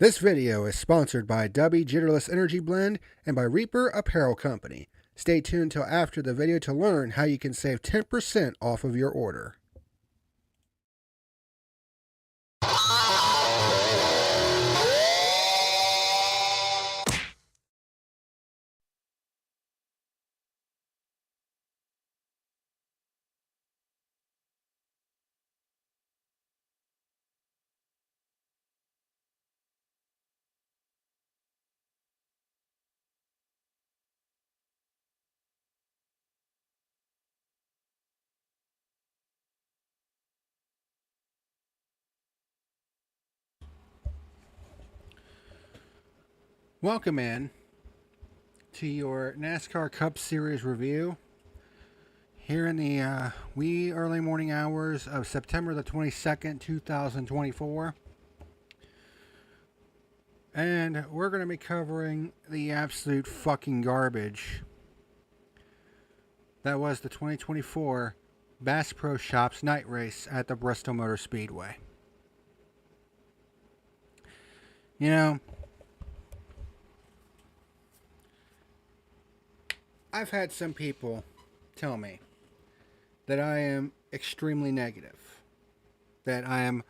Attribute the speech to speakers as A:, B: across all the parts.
A: This video is sponsored by Dubby Jitterless Energy Blend and by Reaper Apparel Company. Stay tuned till after the video to learn how you can save 10% off of your order. Welcome in to your NASCAR Cup Series review here in the wee early morning hours of September the 22nd, 2024. And we're going to be covering the absolute fucking garbage that was the 2024 Bass Pro Shops night race at the Bristol Motor Speedway. You know, I've had some people tell me that I am extremely negative, that I am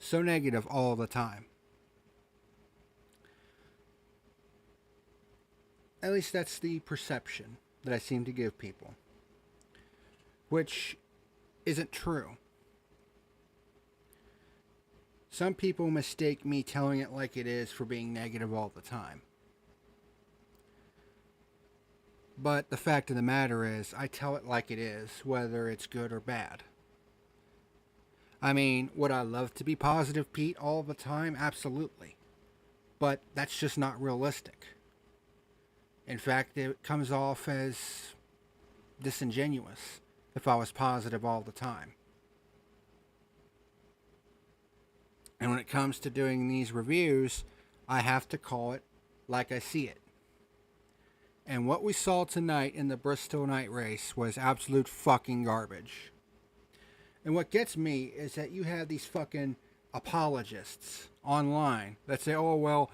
A: so negative all the time. At least that's the perception that I seem to give people, which isn't true. Some people mistake me telling it like it is for being negative all the time. But the fact of the matter is, I tell it like it is, whether it's good or bad. I mean, would I love to be positive Pete all the time? Absolutely. But that's just not realistic. In fact, it comes off as disingenuous if I was positive all the time. And when it comes to doing these reviews, I have to call it like I see it. And what we saw tonight in the Bristol night race was absolute fucking garbage. And what gets me is that you have these fucking apologists online that say, oh, well,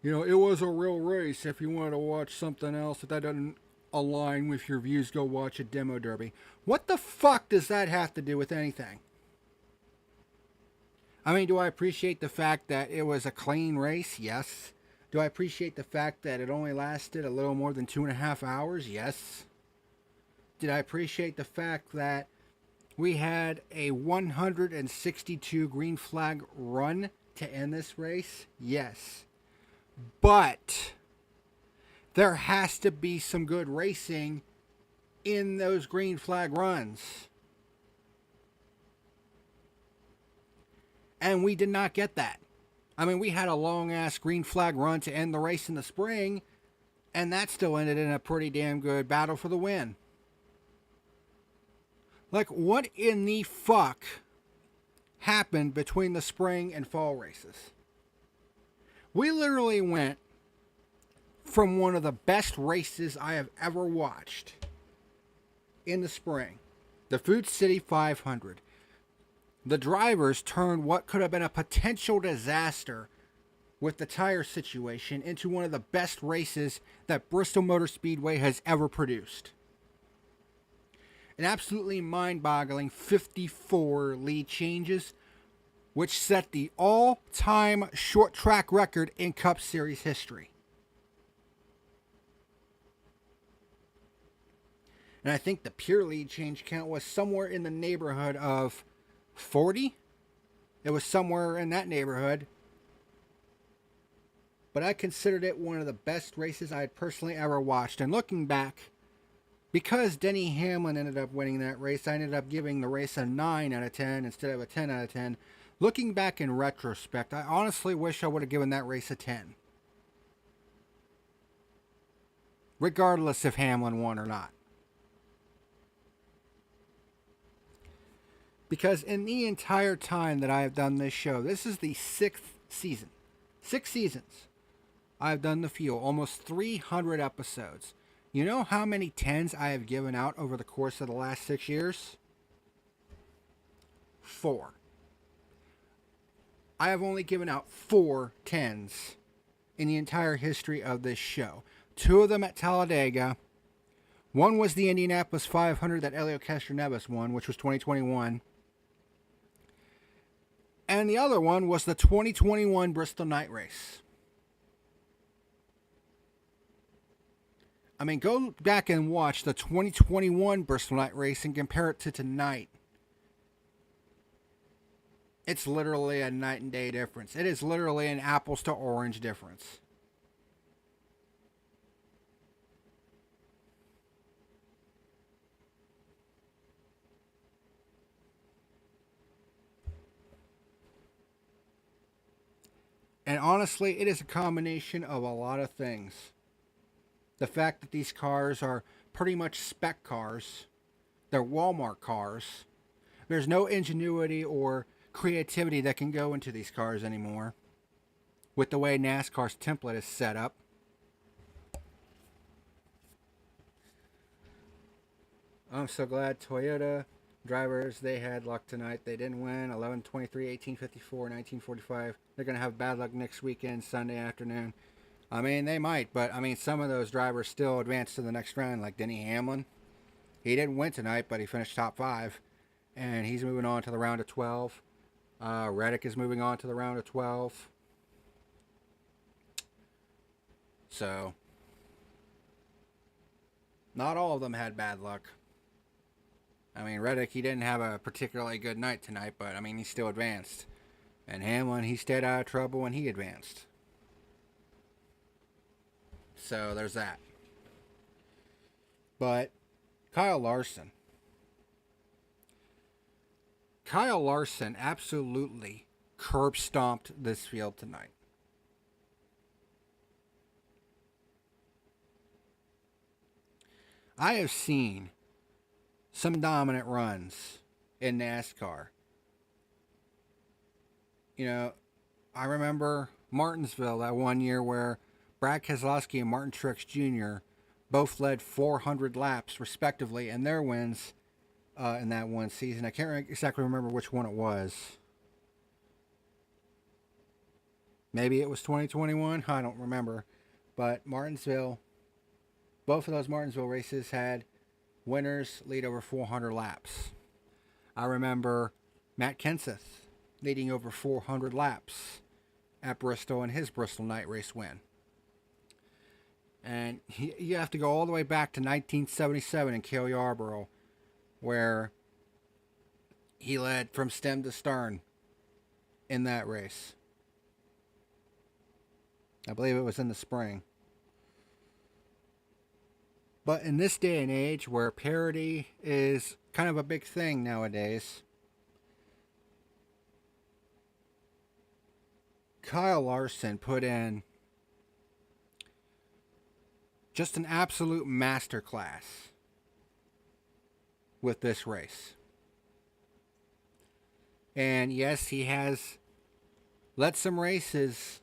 A: you know, it was a real race. If you wanted to watch something else, if that doesn't align with your views, go watch a demo derby. What the fuck does that have to do with anything? I mean, do I appreciate the fact that it was a clean race? Yes. Do I appreciate the fact that it only lasted a little more than 2.5 hours? Yes. Did I appreciate the fact that we had a 162 green flag run to end this race? Yes. But there has to be some good racing in those green flag runs. And we did not get that. I mean, we had a long-ass green flag run to end the race in the spring, and that still ended in a pretty damn good battle for the win. Like, what in the fuck happened between the spring and fall races? We literally went from one of the best races I have ever watched in the spring, the Food City 500. The drivers turned what could have been a potential disaster with the tire situation into one of the best races that Bristol Motor Speedway has ever produced. An absolutely mind-boggling 54 lead changes, which set the all-time short track record in Cup Series history. And I think the pure lead change count was somewhere in the neighborhood of 40. It was somewhere in that neighborhood. But I considered it one of the best races I had personally ever watched. And looking back, because Denny Hamlin ended up winning that race, I ended up giving the race a 9 out of 10 instead of a 10 out of 10. Looking back in retrospect, I honestly wish I would have given that race a 10. Regardless if Hamlin won or not. Because in the entire time that I have done this show, this is the 6th season. 6 seasons. I've done the Fuel, almost 300 episodes. You know how many 10s I have given out over the course of the last 6 years? 4. I have only given out 4 10s in the entire history of this show. 2 of them at Talladega. One was the Indianapolis 500 that Elio Castroneves won, which was 2021. And the other one was the 2021 Bristol Night Race. I mean, go back and watch the 2021 Bristol Night Race and compare it to tonight. It's literally a night and day difference. It is literally an apples to orange difference. And honestly, it is a combination of a lot of things. The fact that these cars are pretty much spec cars. They're Walmart cars. There's no ingenuity or creativity that can go into these cars anymore with the way NASCAR's template is set up. I'm so glad Toyota drivers, they had luck tonight. They didn't win. 11, 23, 18, 54, 1945. They're going to have bad luck next weekend, Sunday afternoon. I mean, they might, but I mean, some of those drivers still advance to the next round, like Denny Hamlin. He didn't win tonight, but he finished top 5, and he's moving on to the round of 12. Reddick is moving on to the round of 12. So, not all of them had bad luck. I mean, Reddick, he didn't have a particularly good night tonight, but I mean, he still advanced. And Hamlin, he stayed out of trouble when he advanced. So there's that. But Kyle Larson absolutely curb stomped this field tonight. I have seen some dominant runs in NASCAR. You know, I remember Martinsville, that one year where Brad Keselowski and Martin Truex Jr. both led 400 laps, respectively, in their wins in that one season. I can't exactly remember which one it was. Maybe it was 2021. I don't remember. But Martinsville, both of those Martinsville races had winners lead over 400 laps. I remember Matt Kenseth leading over 400 laps at Bristol in his Bristol Night Race win. And you have to go all the way back to 1977 in Cale Yarborough, where he led from stem to stern in that race. I believe it was in the spring. But in this day and age where parity is kind of a big thing nowadays, Kyle Larson put in just an absolute masterclass with this race. And yes, he has led some races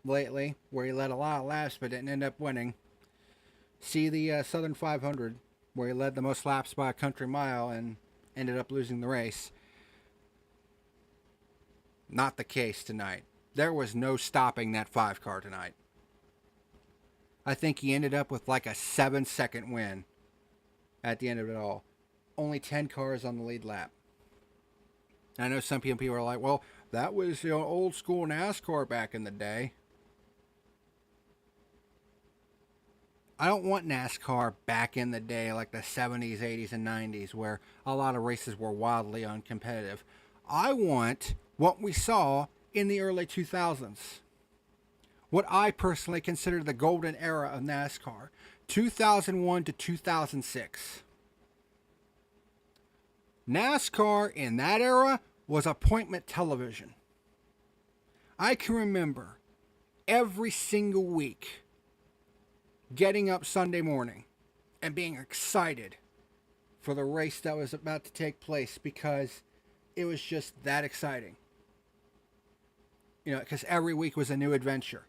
A: lately where he led a lot of laps but didn't end up winning. See the Southern 500 where he led the most laps by a country mile and ended up losing the race. Not the case tonight. There was no stopping that 5 car tonight. I think he ended up with like a 7-second win at the end of it all. Only 10 cars on the lead lap. I know some people are like, well, that was old school NASCAR back in the day. I don't want NASCAR back in the day like the 70s, 80s, and 90s where a lot of races were wildly uncompetitive. I want what we saw in the early 2000s. What I personally consider the golden era of NASCAR. 2001 to 2006. NASCAR in that era was appointment television. I can remember every single week getting up Sunday morning and being excited for the race that was about to take place because it was just that exciting. Because every week was a new adventure.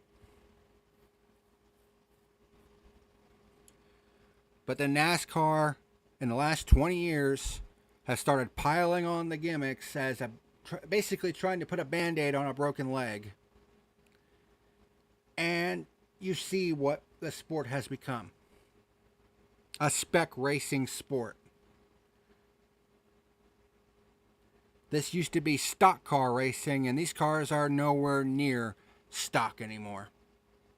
A: But the NASCAR in the last 20 years has started piling on the gimmicks as basically trying to put a band-aid on a broken leg. And you see what the sport has become. A spec racing sport. This used to be stock car racing, and these cars are nowhere near stock anymore.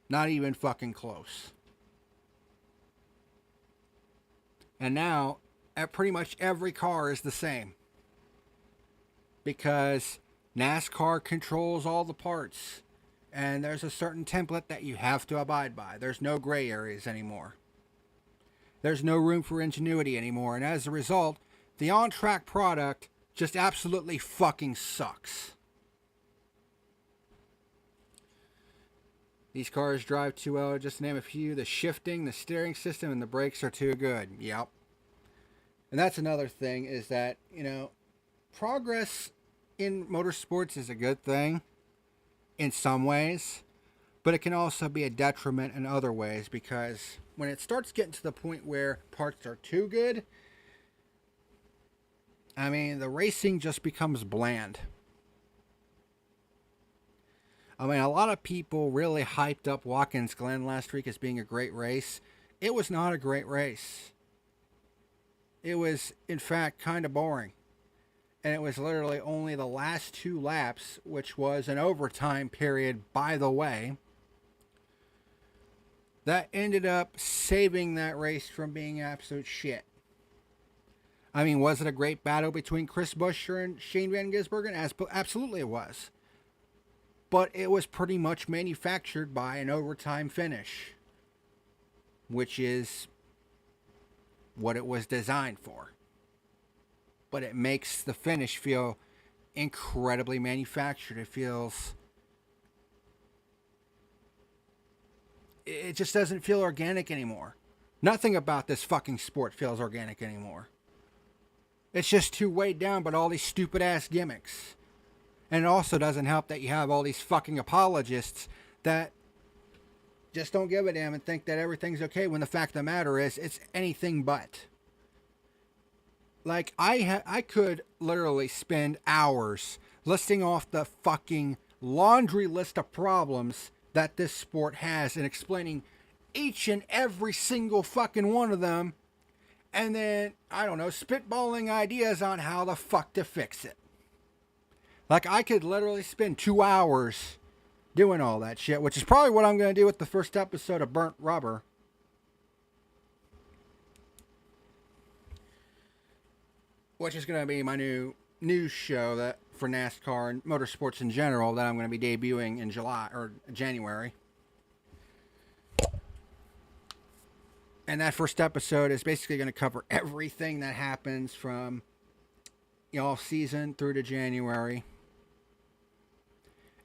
A: Not even fucking close. And now, pretty much every car is the same. Because NASCAR controls all the parts. And there's a certain template that you have to abide by. There's no gray areas anymore. There's no room for ingenuity anymore. And as a result, the on-track product just absolutely fucking sucks. These cars drive too well, just to name a few. The shifting, the steering system, and the brakes are too good. Yep. And that's another thing, is that, progress in motorsports is a good thing in some ways, but it can also be a detriment in other ways, because when it starts getting to the point where parts are too good, the racing just becomes bland. A lot of people really hyped up Watkins Glen last week as being a great race. It was not a great race. It was, in fact, kind of boring. And it was literally only the last 2 laps, which was an overtime period, by the way, that ended up saving that race from being absolute shit. Was it a great battle between Chris Buescher and Shane Van Gisbergen? Absolutely it was. But it was pretty much manufactured by an overtime finish, which is what it was designed for. But it makes the finish feel incredibly manufactured. It just doesn't feel organic anymore. Nothing about this fucking sport feels organic anymore. It's just too weighed down by all these stupid ass gimmicks. And it also doesn't help that you have all these fucking apologists that just don't give a damn and think that everything's okay, when the fact of the matter is, it's anything but. Like, I could literally spend hours listing off the fucking laundry list of problems that this sport has and explaining each and every single fucking one of them, and then, spitballing ideas on how the fuck to fix it. Like, I could literally spend 2 hours doing all that shit, which is probably what I'm going to do with the first episode of Burnt Rubber. Which is going to be my new news show that for NASCAR and motorsports in general that I'm going to be debuting in July or January. And that first episode is basically going to cover everything that happens from off season through to January.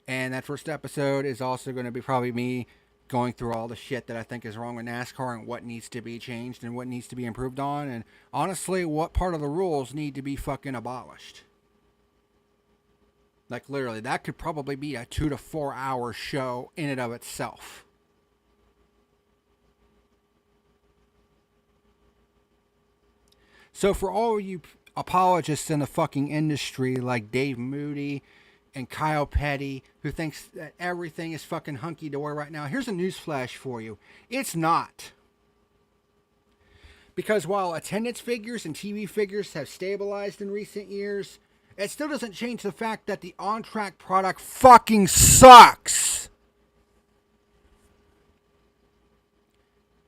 A: And that first episode is also going to be probably me going through all the shit that I think is wrong with NASCAR and what needs to be changed and what needs to be improved on. And honestly, what part of the rules need to be fucking abolished. Like, literally, that could probably be a 2 to 4 hour show in and of itself. So for all you apologists in the fucking industry like Dave Moody and Kyle Petty, who thinks that everything is fucking hunky-dory right now, here's a newsflash for you. It's not. Because while attendance figures and TV figures have stabilized in recent years, it still doesn't change the fact that the on-track product fucking sucks.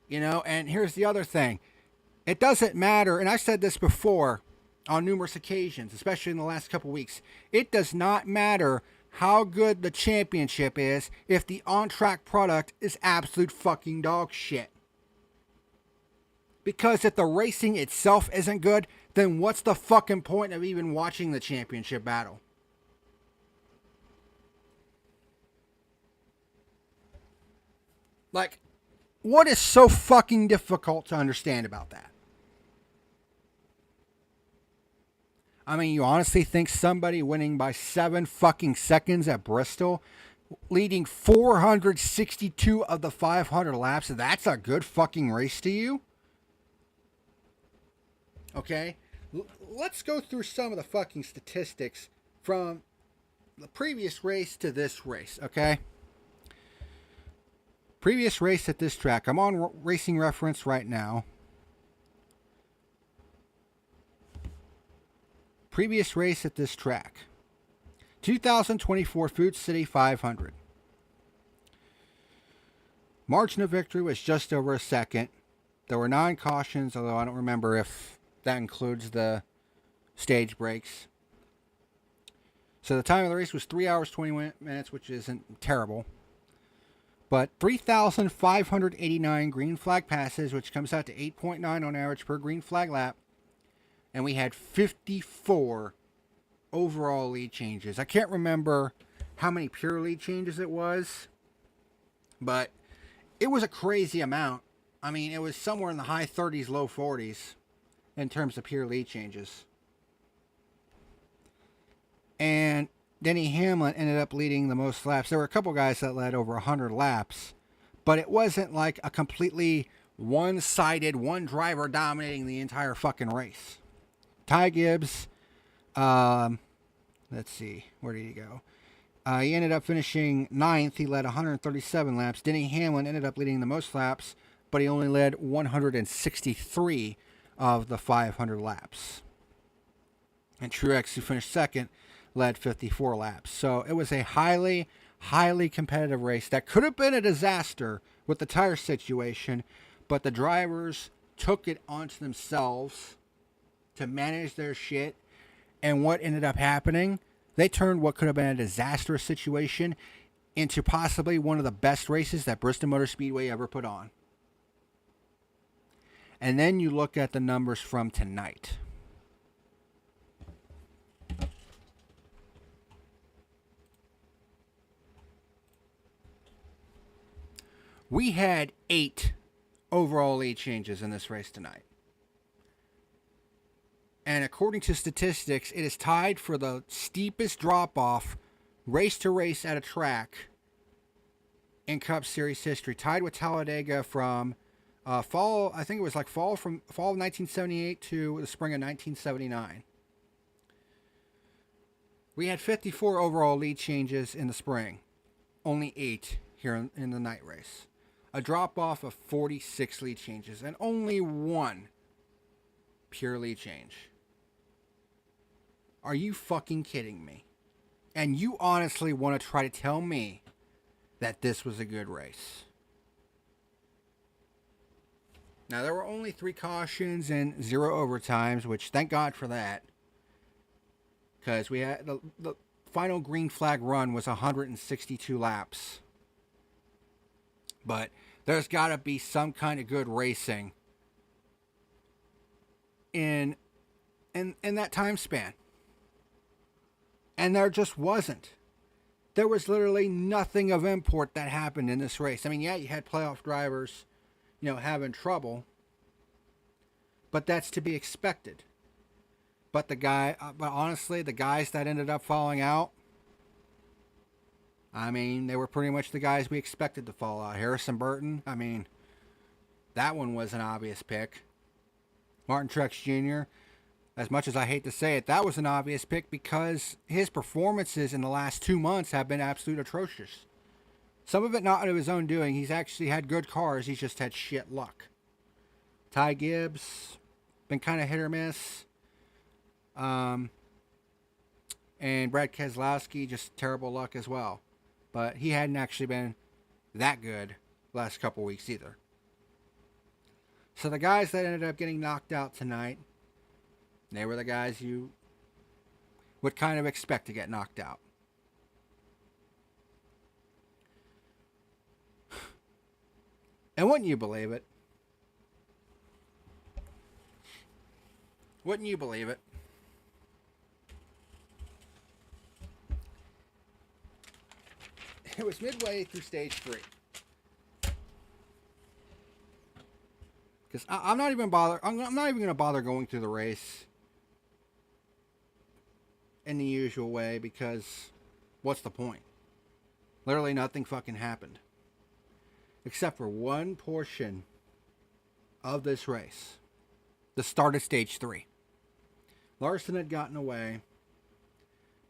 A: And here's the other thing. It doesn't matter, and I've said this before on numerous occasions, especially in the last couple weeks. It does not matter how good the championship is if the on-track product is absolute fucking dog shit. Because if the racing itself isn't good, then what's the fucking point of even watching the championship battle? Like, what is so fucking difficult to understand about that? You honestly think somebody winning by 7 fucking seconds at Bristol, leading 462 of the 500 laps, that's a good fucking race to you? Okay, let's go through some of the fucking statistics from the previous race to this race, okay? Previous race at this track. I'm on Racing Reference right now. Previous race at this track. 2024 Food City 500. Margin of victory was just over a second. There were 9 cautions, although I don't remember if that includes the stage breaks. So the time of the race was 3 hours 20 minutes, which isn't terrible. But 3,589 green flag passes, which comes out to 8.9 on average per green flag lap. And we had 54 overall lead changes. I can't remember how many pure lead changes it was, but it was a crazy amount. I mean, it was somewhere in the high 30s, low 40s in terms of pure lead changes. And Denny Hamlin ended up leading the most laps. There were a couple guys that led over 100 laps, but it wasn't like a completely one-sided, one driver dominating the entire fucking race. Ty Gibbs, let's see, where did he go? He ended up finishing 9th. He led 137 laps. Denny Hamlin ended up leading the most laps, but he only led 163 of the 500 laps. And Truex, who finished second, led 54 laps. So it was a highly, highly competitive race that could have been a disaster with the tire situation, but the drivers took it onto themselves to manage their shit. And what ended up happening, they turned what could have been a disastrous situation into possibly one of the best races that Bristol Motor Speedway ever put on. And then you look at the numbers from tonight. We had 8 overall lead changes in this race tonight. And according to statistics, it is tied for the steepest drop-off race to race at a track in Cup Series history. Tied with Talladega from fall, I think it was like fall of 1978 to the spring of 1979. We had 54 overall lead changes in the spring. Only 8 here in the night race. A drop-off of 46 lead changes and only 1 pure lead change. Are you fucking kidding me? And you honestly want to try to tell me that this was a good race? Now, there were only 3 cautions and 0 overtimes, which thank God for that. Because we had the final green flag run was 162 laps. But there's got to be some kind of good racing in that time span. And there just wasn't. There was literally nothing of import that happened in this race. I mean, yeah, you had playoff drivers, having trouble. But that's to be expected. But honestly, the guys that ended up falling out, I mean, they were pretty much the guys we expected to fall out. Harrison Burton, I mean, that one was an obvious pick. Martin Truex Jr., as much as I hate to say it, that was an obvious pick because his performances in the last 2 months have been absolute atrocious. Some of it not of his own doing. He's actually had good cars. He's just had shit luck. Ty Gibbs, been kind of hit or miss. And Brad Keselowski, just terrible luck as well. But he hadn't actually been that good last couple weeks either. So the guys that ended up getting knocked out tonight, they were the guys you would kind of expect to get knocked out. And wouldn't you believe it? Wouldn't you believe it? It was midway through stage 3. Because I'm not even going to bother going through the race in the usual way, because what's the point? Literally nothing fucking happened. Except for one portion of this race. The start of stage 3. Larson had gotten away.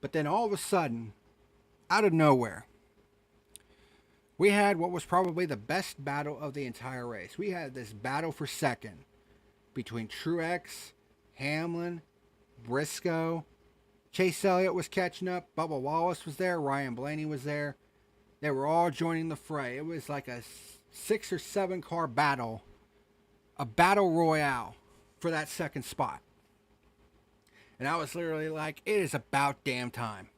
A: But then all of a sudden, out of nowhere, we had what was probably the best battle of the entire race. We had this battle for second between Truex, Hamlin, Briscoe. Chase Elliott was catching up. Bubba Wallace was there. Ryan Blaney was there. They were all joining the fray. It was like a 6 or 7 car battle. A battle royale for that second spot. And I was literally like, it is about damn time.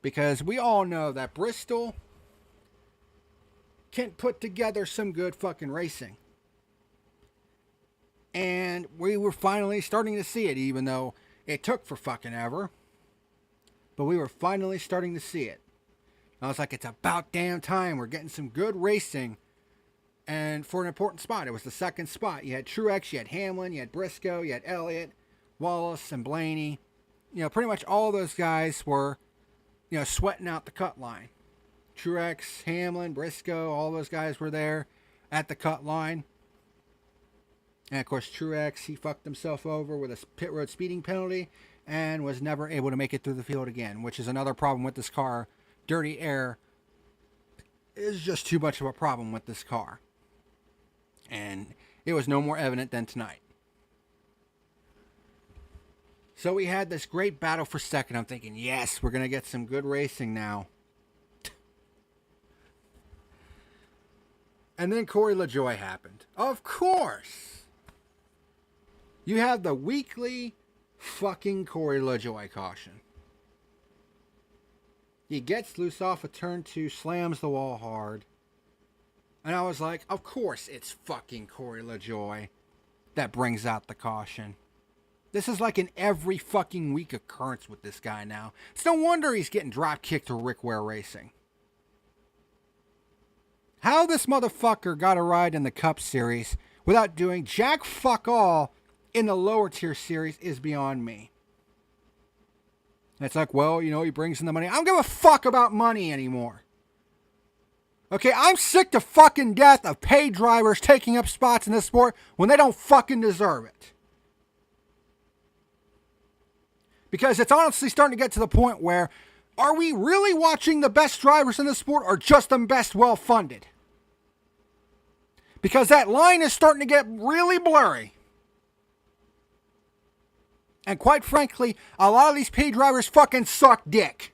A: Because we all know that Bristol can put together some good fucking racing. And we were finally starting to see it, even though it took for fucking ever. But we were finally starting to see it. I was like, it's about damn time. We're getting some good racing. And for an important spot, it was the second spot. You had Truex, you had Hamlin, you had Briscoe, you had Elliott, Wallace, and Blaney. You know, pretty much all those guys were, you know, sweating out the cut line. Truex, Hamlin, Briscoe, all those guys were there at the cut line. And of course, Truex, he fucked himself over with a pit road speeding penalty and was never able to make it through the field again, which is another problem with this car. Dirty air is just too much of a problem with this car. And it was no more evident than tonight. So we had this great battle for second. I'm thinking, yes, we're going to get some good racing now. And then Corey LaJoie happened. Of course. You have the weekly fucking Corey LaJoie caution. He gets loose off a turn 2, slams the wall hard. And I was like, of course it's fucking Corey LaJoie that brings out the caution. This is like an every fucking week occurrence with this guy now. It's no wonder he's getting drop kicked to Rick Ware Racing. How this motherfucker got a ride in the Cup Series without doing jack fuck all in the lower tier series is beyond me. And it's like, well, you know, he brings in the money. I don't give a fuck about money anymore. Okay, I'm sick to fucking death of paid drivers taking up spots in this sport when they don't fucking deserve it. Because it's honestly starting to get to the point where, are we really watching the best drivers in the sport or just the best well-funded? Because that line is starting to get really blurry. And quite frankly, a lot of these paid drivers fucking suck dick.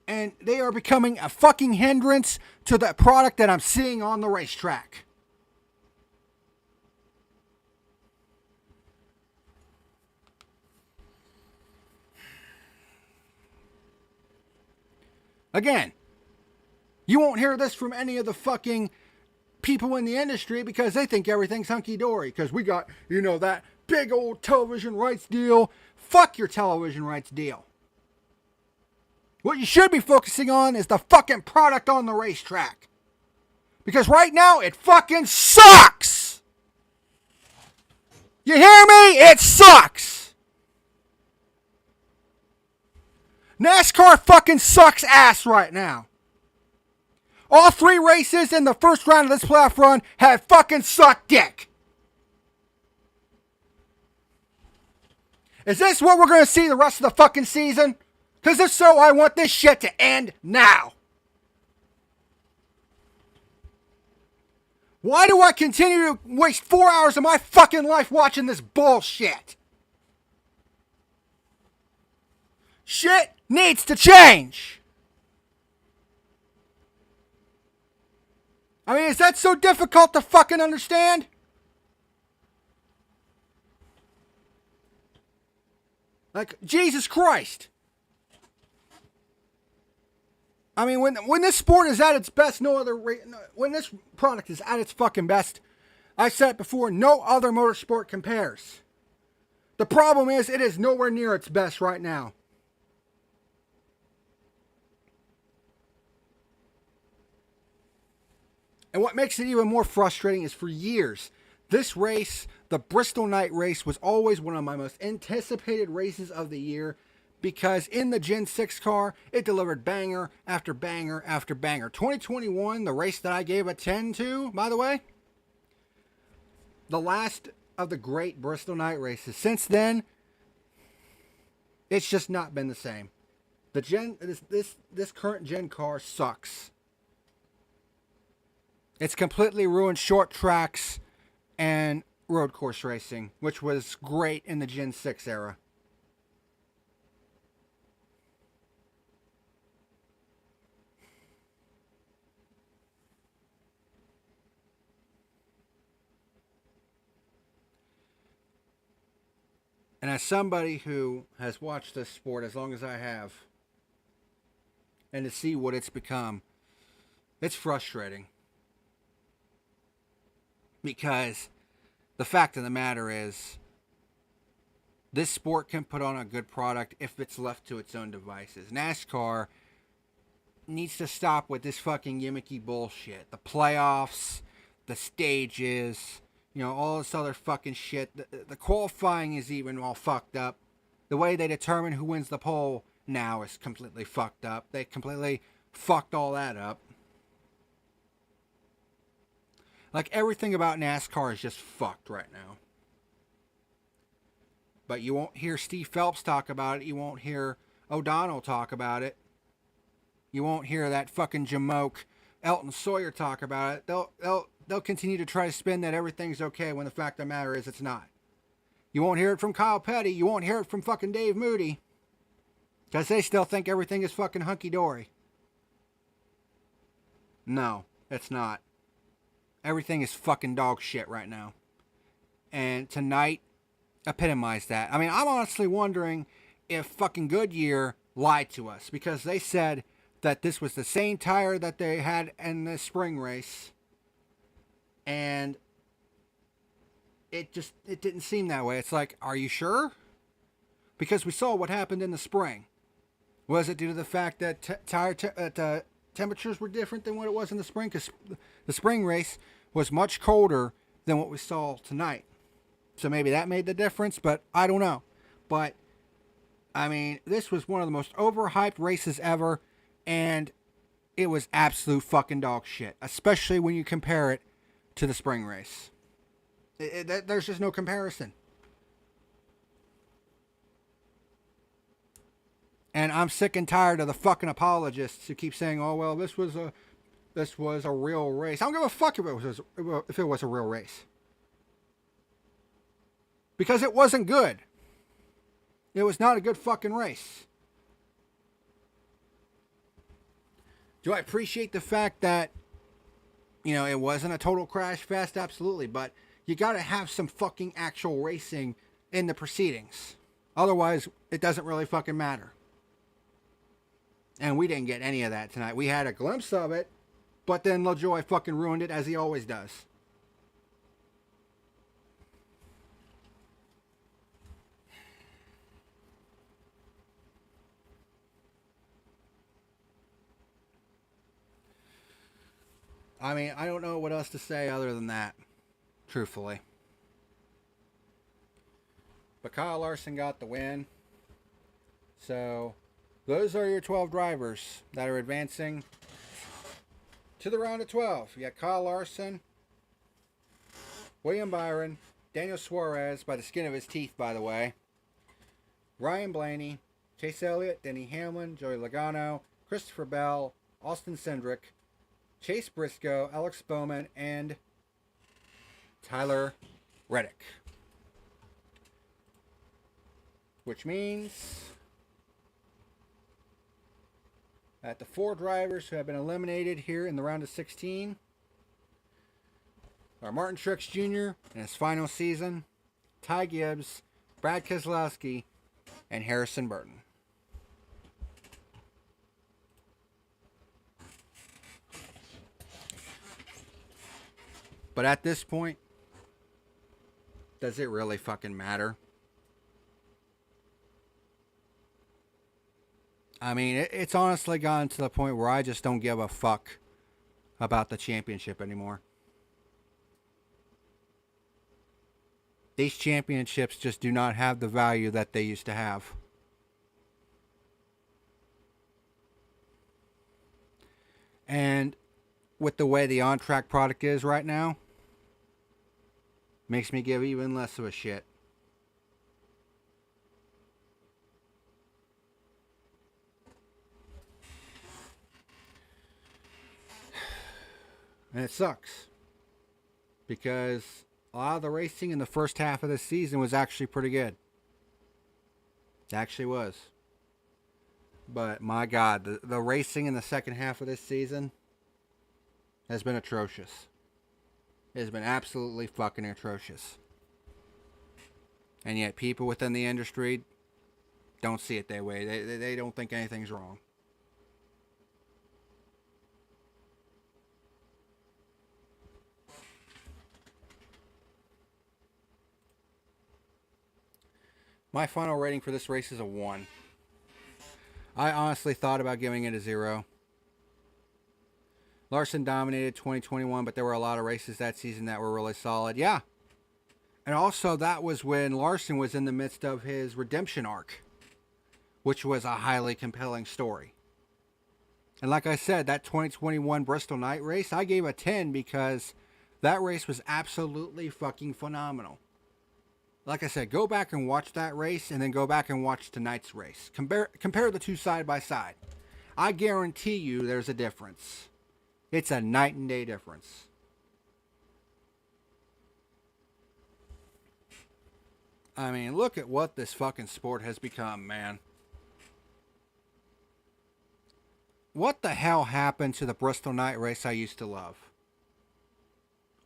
A: And they are becoming a fucking hindrance to the product that I'm seeing on the racetrack. Again, you won't hear this from any of the fucking people in the industry because they think everything's hunky-dory. Because we got, you know, that big old television rights deal. Fuck your television rights deal. What you should be focusing on is the fucking product on the racetrack. Because right now, it fucking sucks! You hear me? It sucks! NASCAR fucking sucks ass right now. All 3 races in the first round of this playoff run have fucking sucked dick. Is this what we're going to see the rest of the fucking season? Because if so, I want this shit to end now. Why do I continue to waste 4 hours of my fucking life watching this bullshit? Shit needs to change. I mean, is that so difficult to fucking understand? Like, Jesus Christ. I mean, when this sport is at its best, when this product is at its fucking best, I said it before, no other motorsport compares. The problem is, it is nowhere near its best right now. And what makes it even more frustrating is for years, this race, the Bristol Night race, was always one of my most anticipated races of the year because in the Gen 6 car, it delivered banger after banger after banger. 2021, the race that I gave a 10 to, by the way, the last of the great Bristol Night races. Since then, It's just not been the same. This current gen car sucks. It's completely ruined short tracks and road course racing, which was great in the Gen 6 era. And as somebody who has watched this sport as long as I have, and to see what it's become, it's frustrating. Because the fact of the matter is, this sport can put on a good product if it's left to its own devices. NASCAR needs to stop with this fucking gimmicky bullshit. The playoffs, the stages, all this other fucking shit. The qualifying is even all fucked up. The way they determine who wins the pole now is completely fucked up. They completely fucked all that up. Like, everything about NASCAR is just fucked right now. But you won't hear Steve Phelps talk about it. You won't hear O'Donnell talk about it. You won't hear that fucking jamoke Elton Sawyer talk about it. They'll continue to try to spin that everything's okay when the fact of the matter is it's not. You won't hear it from Kyle Petty. You won't hear it from fucking Dave Moody. Because they still think everything is fucking hunky-dory. No, it's not. Everything is fucking dog shit right now. And tonight epitomized that. I mean, I'm honestly wondering if fucking Goodyear lied to us. Because they said that this was the same tire that they had in the spring race. And it didn't seem that way. It's like, are you sure? Because we saw what happened in the spring. Was it due to the fact that tire temperatures were different than what it was in the spring? Because the spring race was much colder than what we saw tonight. So maybe that made the difference, but I don't know. But, I mean, this was one of the most overhyped races ever, and it was absolute fucking dog shit. Especially when you compare it to the spring race. There's just no comparison. And I'm sick and tired of the fucking apologists who keep saying, "Oh well, this was a real race." I don't give a fuck if it was a real race, because it wasn't good. It was not a good fucking race. Do I appreciate the fact that it wasn't a total crash fest? Absolutely, but you got to have some fucking actual racing in the proceedings. Otherwise, it doesn't really fucking matter. And we didn't get any of that tonight. We had a glimpse of it, but then LaJoy fucking ruined it, as he always does. I mean, I don't know what else to say other than that, truthfully. But Kyle Larson got the win. So those are your 12 drivers that are advancing to the round of 12. You got Kyle Larson, William Byron, Daniel Suarez, by the skin of his teeth, by the way, Ryan Blaney, Chase Elliott, Denny Hamlin, Joey Logano, Christopher Bell, Austin Cindric, Chase Briscoe, Alex Bowman, and Tyler Reddick. Which means that the 4 drivers who have been eliminated here in the round of 16 are Martin Truex Jr. in his final season, Ty Gibbs, Brad Keselowski, and Harrison Burton. But at this point, does it really fucking matter? I mean, it's honestly gotten to the point where I just don't give a fuck about the championship anymore. These championships just do not have the value that they used to have. And with the way the on-track product is right now, makes me give even less of a shit. And it sucks. Because a lot of the racing in the first half of the season was actually pretty good. It actually was. But my God, the racing in the second half of this season has been atrocious. It has been absolutely fucking atrocious. And yet people within the industry don't see it that way. They don't think anything's wrong. My final rating for this race is a 1. I honestly thought about giving it a 0. Larson dominated 2021, but there were a lot of races that season that were really solid. Yeah. And also, that was when Larson was in the midst of his redemption arc, which was a highly compelling story. And like I said, that 2021 Bristol night race, I gave a 10 because that race was absolutely fucking phenomenal. Like I said, go back and watch that race and then go back and watch tonight's race. Compare the two side by side. I guarantee you there's a difference. It's a night and day difference. I mean, look at what this fucking sport has become, man. What the hell happened to the Bristol night race I used to love?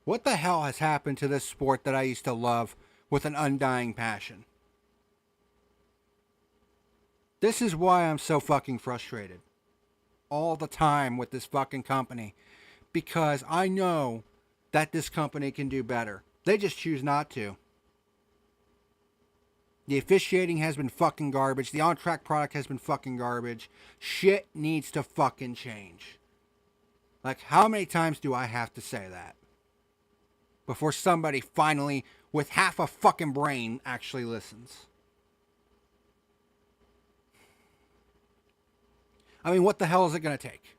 A: What the hell has happened to this sport that I used to love with an undying passion? This is why I'm so fucking frustrated all the time with this fucking company, because I know that this company can do better. They just choose not to. The officiating has been fucking garbage. The on-track product has been fucking garbage. Shit needs to fucking change. Like, how many times do I have to say that before somebody finally, with half a fucking brain, actually listens? I mean, what the hell is it going to take?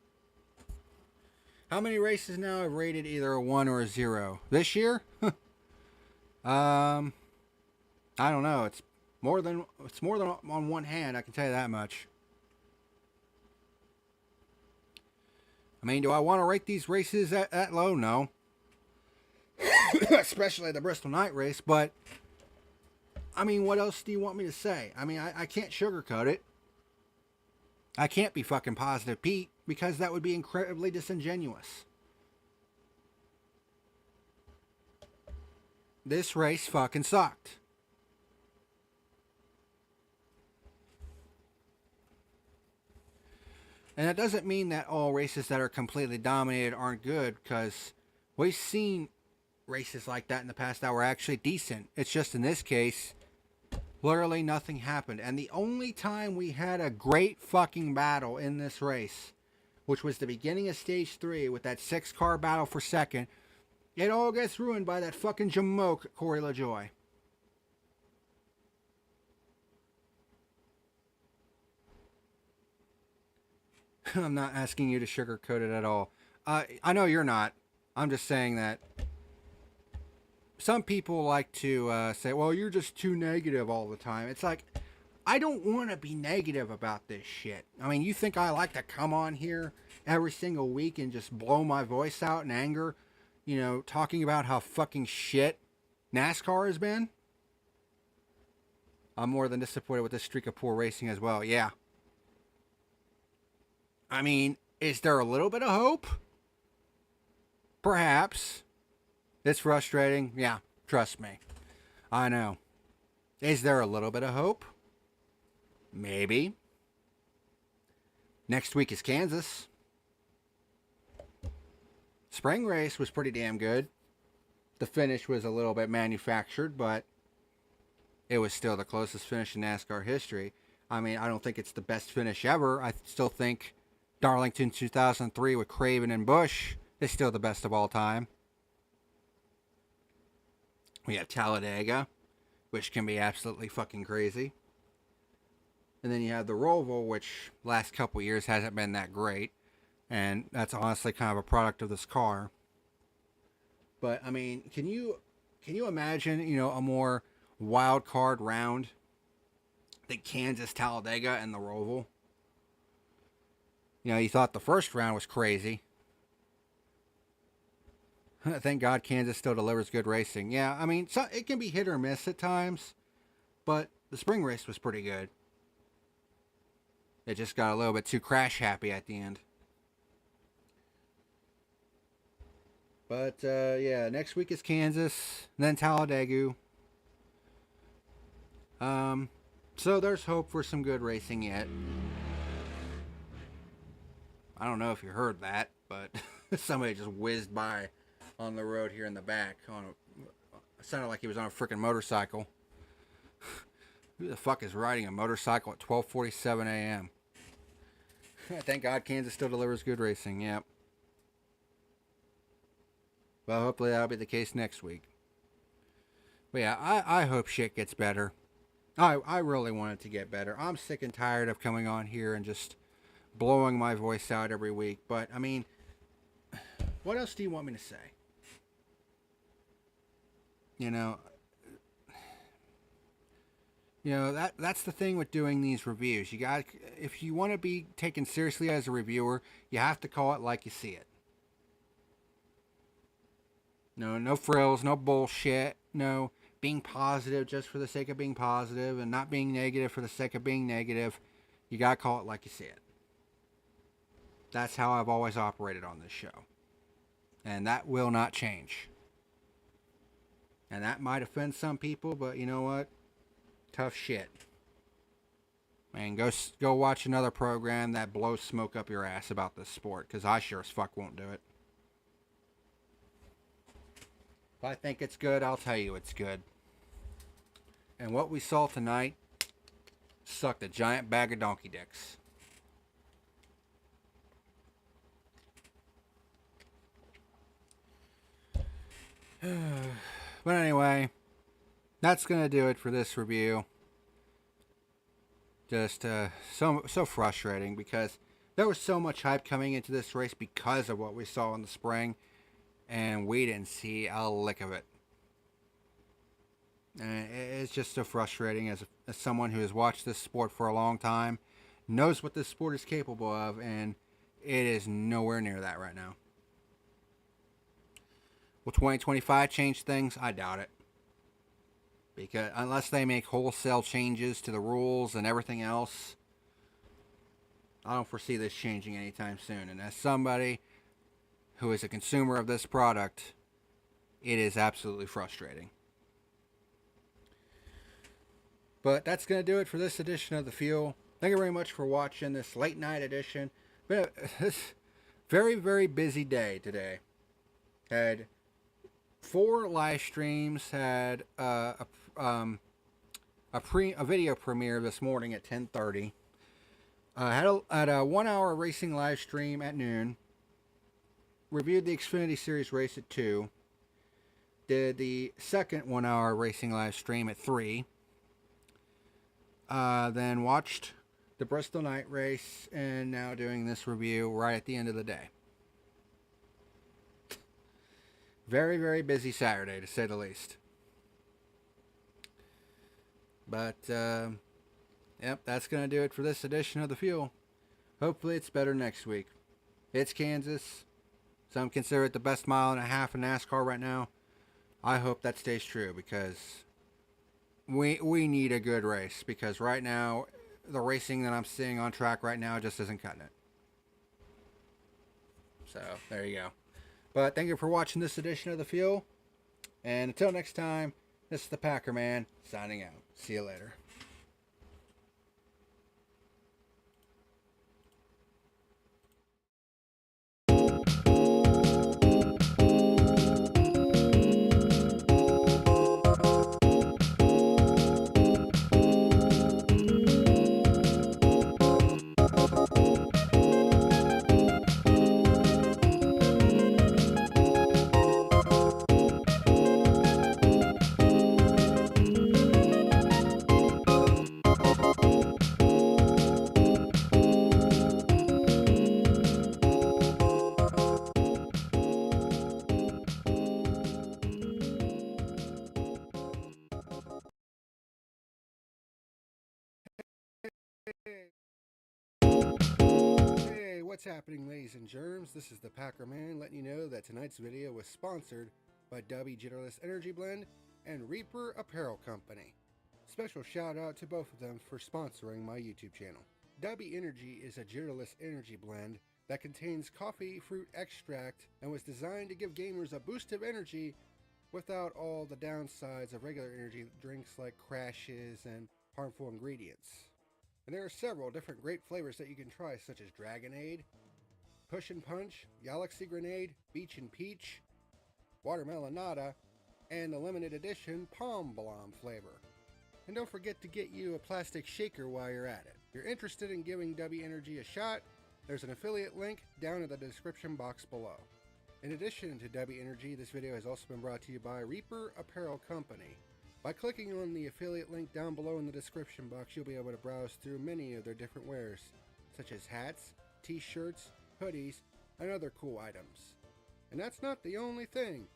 A: How many races now have rated either a 1 or a 0? This year? I don't know. It's more than on one hand, I can tell you that much. I mean, do I want to rate these races that low? No. Especially the Bristol night race, but I mean, what else do you want me to say? I mean, I can't sugarcoat it. I can't be fucking positive Pete, because that would be incredibly disingenuous. This race fucking sucked. And that doesn't mean that all races that are completely dominated aren't good, because we've seen races like that in the past that were actually decent. It's just in this case, literally nothing happened. And the only time we had a great fucking battle in this race, which was the beginning of stage 3 with that 6-car battle for second, it all gets ruined by that fucking jamoke Corey LaJoie. I'm not asking you to sugarcoat it at all. I know you're not. I'm just saying that some people like to say, well, you're just too negative all the time. It's like, I don't want to be negative about this shit. I mean, you think I like to come on here every single week and just blow my voice out in anger, you know, talking about how fucking shit NASCAR has been? I'm more than disappointed with this streak of poor racing as well. Yeah. I mean, is there a little bit of hope? Perhaps. It's frustrating. Yeah, trust me. I know. Is there a little bit of hope? Maybe. Next week is Kansas. Spring race was pretty damn good. The finish was a little bit manufactured, but it was still the closest finish in NASCAR history. I mean, I don't think it's the best finish ever. I still think Darlington 2003 with Craven and Busch is still the best of all time. We have Talladega, which can be absolutely fucking crazy. And then you have the Roval, which last couple years hasn't been that great. And that's honestly kind of a product of this car. But, I mean, can you imagine, you know, a more wild card round than Kansas, Talladega, and the Roval? You know, you thought the first round was crazy. Thank God Kansas still delivers good racing. Yeah, I mean, so it can be hit or miss at times, but the spring race was pretty good. It just got a little bit too crash happy at the end. But yeah, next week is Kansas, then Talladega. So there's hope for some good racing yet. I don't know if you heard that, but somebody just whizzed by on the road here in the back. It sounded like he was on a freaking motorcycle. Who the fuck is riding a motorcycle at 12:47 a.m.? Thank God Kansas still delivers good racing. Yep. Well, hopefully that'll be the case next week. But yeah, I hope shit gets better. I really want it to get better. I'm sick and tired of coming on here and just blowing my voice out every week. But, I mean, what else do you want me to say? You know, that's the thing with doing these reviews. If you want to be taken seriously as a reviewer, you have to call it like you see it. No frills, no bullshit, no being positive just for the sake of being positive and not being negative for the sake of being negative. You gotta call it like you see it. That's how I've always operated on this show. And that will not change. And that might offend some people, but you know what? Tough shit. Man, go watch another program that blows smoke up your ass about this sport, because I sure as fuck won't do it. If I think it's good, I'll tell you it's good. And what we saw tonight sucked a giant bag of donkey dicks. But anyway, that's going to do it for this review. Just so frustrating because there was so much hype coming into this race because of what we saw in the spring. And we didn't see a lick of it. And it's just so frustrating as someone who has watched this sport for a long time, knows what this sport is capable of, and it is nowhere near that right now. Will 2025 change things? I doubt it. Because unless they make wholesale changes to the rules and everything else, I don't foresee this changing anytime soon. And as somebody who is a consumer of this product, it is absolutely frustrating. But that's going to do it for this edition of The Fuel. Thank you very much for watching this late night edition. But this very, very busy day today. Had 4 live streams, had a video premiere this morning at 10:30. Had a 1 hour racing live stream at noon. Reviewed the Xfinity Series race at 2. Did the second 1 hour racing live stream at 3. Then watched the Bristol night race, and now doing this review right at the end of the day. Very, very busy Saturday, to say the least. But, yep, that's going to do it for this edition of The Fuel. Hopefully it's better next week. It's Kansas. Some consider it the best mile and a half in NASCAR right now. I hope that stays true, because we need a good race, because right now the racing that I'm seeing on track right now just isn't cutting it. So there you go. But thank you for watching this edition of The Fuel, and until next time, this is the PackerMan signing out. See you later. What's happening, ladies and germs? This is the PackerMan letting you know that tonight's video was sponsored by W Jitterless Energy Blend and Reaper Apparel Company. Special shout out to both of them for sponsoring my YouTube channel. W Energy is a jitterless energy blend that contains coffee fruit extract and was designed to give gamers a boost of energy without all the downsides of regular energy drinks like crashes and harmful ingredients. And there are several different great flavors that you can try, such as Dragonade, Push and Punch, Galaxy Grenade, Beach and Peach, Watermelonada, and the limited edition Palm Blom flavor. And don't forget to get you a plastic shaker while you're at it. If you're interested in giving W Energy a shot, there's an affiliate link down in the description box below. In addition to W Energy, this video has also been brought to you by Reaper Apparel Company. By clicking on the affiliate link down below in the description box, you'll be able to browse through many of their different wares, such as hats, t-shirts, hoodies, and other cool items. And that's not the only thing.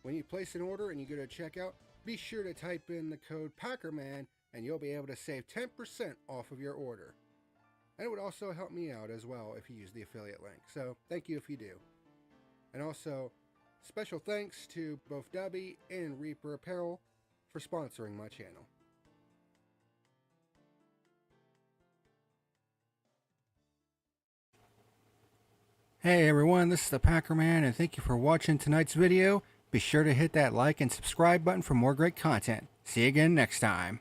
A: When you place an order and you go to checkout, be sure to type in the code PackerMan and you'll be able to save 10% off of your order. And it would also help me out as well if you use the affiliate link, so thank you if you do. And also, special thanks to both W and Reaper Apparel for sponsoring my channel. Hey everyone, this is the PackerMan and thank you for watching tonight's video. Be sure to hit that like and subscribe button for more great content. See you again next time.